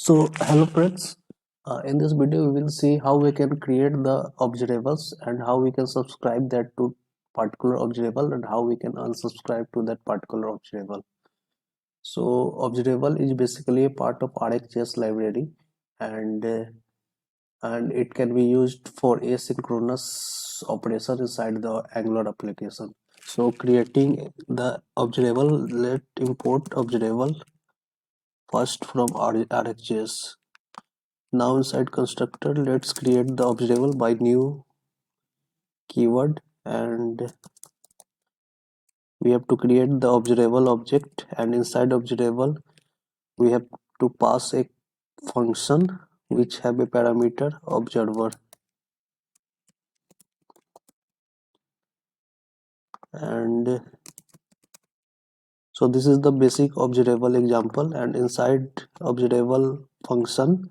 So hello friends, in this video we will see how we can create the observables and how we can subscribe that to particular observable and how we can unsubscribe to that particular observable. So observable is basically a part of RxJS library and it can be used for asynchronous operation inside the Angular application. So creating the observable, let import observable first from RxJS. Now inside constructor, let's create the observable by new keyword, and we have to create the observable object, and inside observable we have to pass a function which have a parameter observer. And so this is the basic observable example, and inside observable function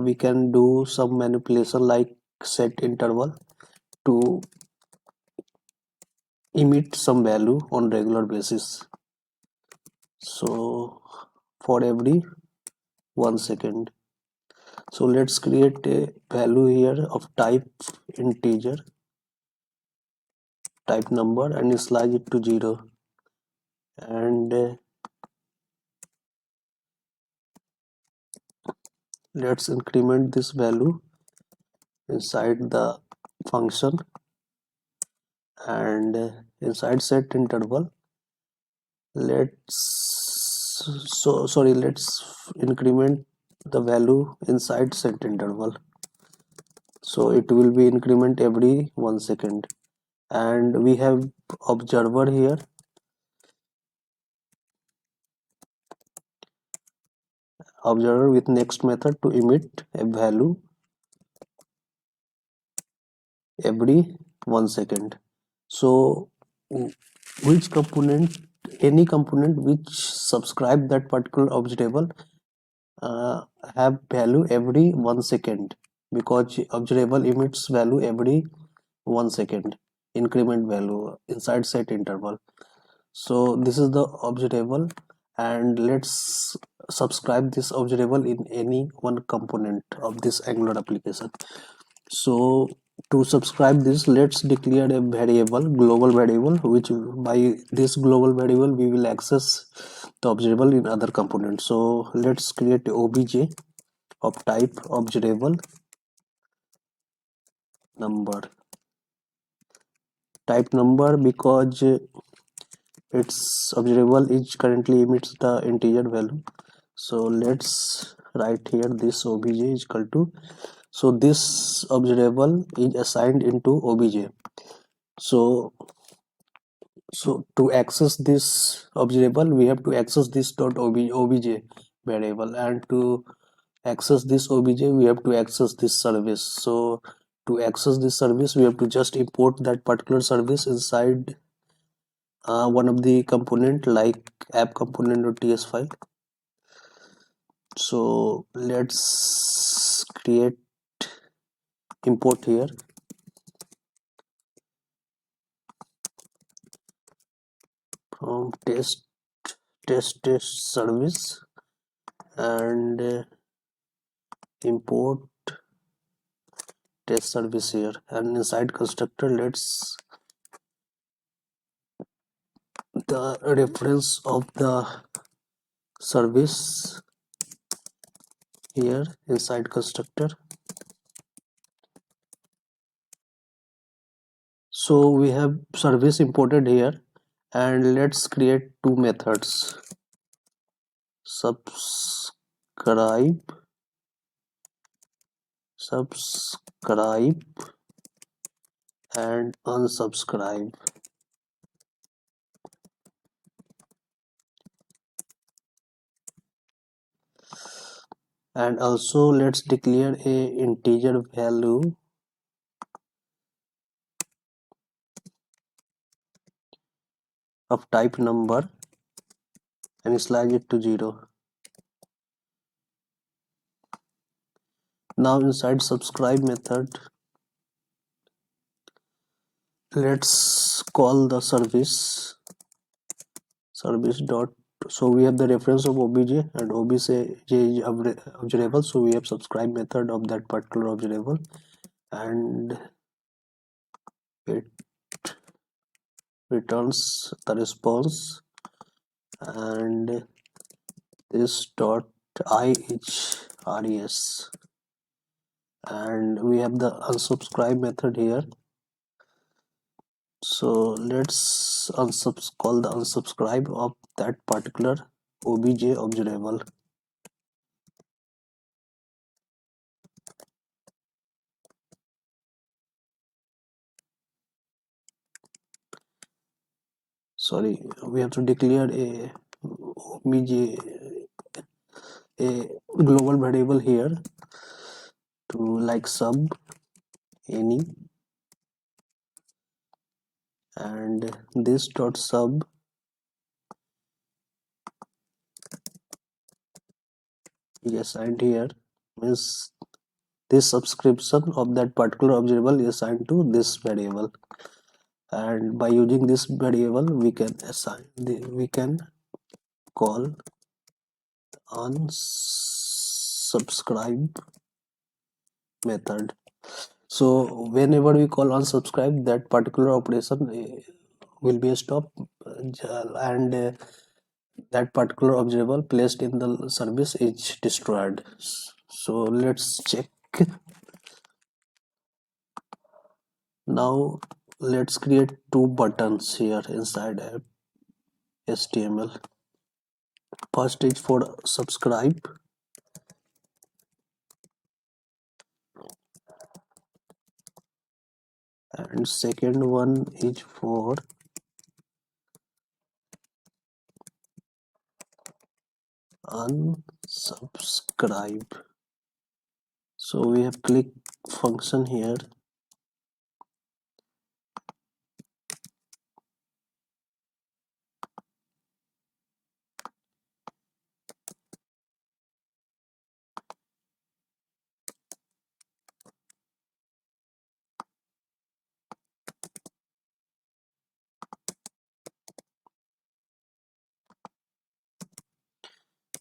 we can do some manipulation like set interval to emit some value on regular basis. So for every 1 second. So let's create a value here of type integer, type number, and slice it to 0. And let's increment this value inside the function, and inside set interval let's increment the value inside set interval, so it will be increment every 1 second. And we have observer here, observer with next method to emit a value every 1 second. So which component, any component which subscribe that particular observable uh, have value every 1 second, because observable emits value every 1 second, increment value inside set interval. So this is the observable, and let's subscribe this observable in any one component of this Angular application. So to subscribe this, let's declare a variable, global variable, which by this global variable we will access the observable in other components. So let's create a obj of type observable number, type number, because its observable is currently emits the integer value. So let's write here this obj is equal to, so this observable is assigned into obj. So to access this observable we have to access this obj variable, and to access this obj we have to access this service. So to access this service we have to just import that particular service inside one of the component like app component.ts file. So let's create import here from test service, and import test service here, and inside constructor let's the reference of the service here inside constructor. So we have service imported here, and let's create two methods, subscribe and unsubscribe. And also let's declare a integer value of type number and slice it to 0. Now inside subscribe method let's call the service dot So we have the reference of obj, and obj is observable, so we have subscribe method of that particular observable, and it returns the response, and this dot I is res, and we have the unsubscribe method here. So let's call the unsubscribe of that particular obj observable. Sorry, we have to declare a obj, a global variable here, to like sub any, and this dot sub is assigned here, means this subscription of that particular observable is assigned to this variable, and by using this variable we can assign we can call unsubscribe method. So whenever we call unsubscribe, that particular operation will be stopped, and that particular observable placed in the service is destroyed. So let's check. Now let's create two buttons here inside HTML. First is for subscribe, and second one is for unsubscribe. So we have click function here,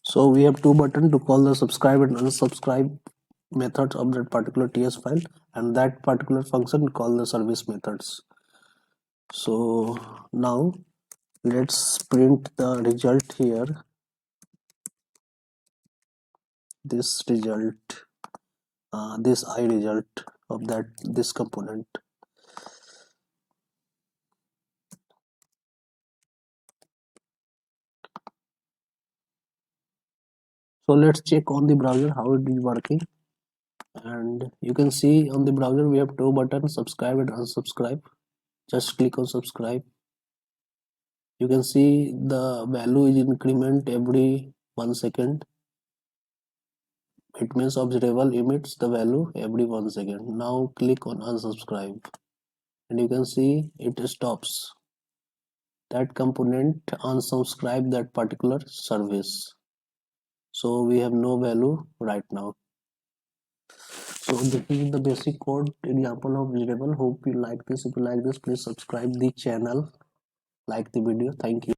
so we have two buttons to call the subscribe and unsubscribe methods of that particular TS file, and that particular function call the service methods. So now let's print the result here, this result, this I result of this component. So let's check on the browser how it is working, and you can see on the browser we have two buttons, subscribe and unsubscribe. Just click on subscribe. You can see the value is increment every 1 second. It means observable emits the value every 1 second. Now click on unsubscribe, and you can see it stops. That component unsubscribe that particular service. So we have no value right now. So this is the basic code example of variable. Hope you like this. If you like this, please subscribe the channel, like the video. Thank you.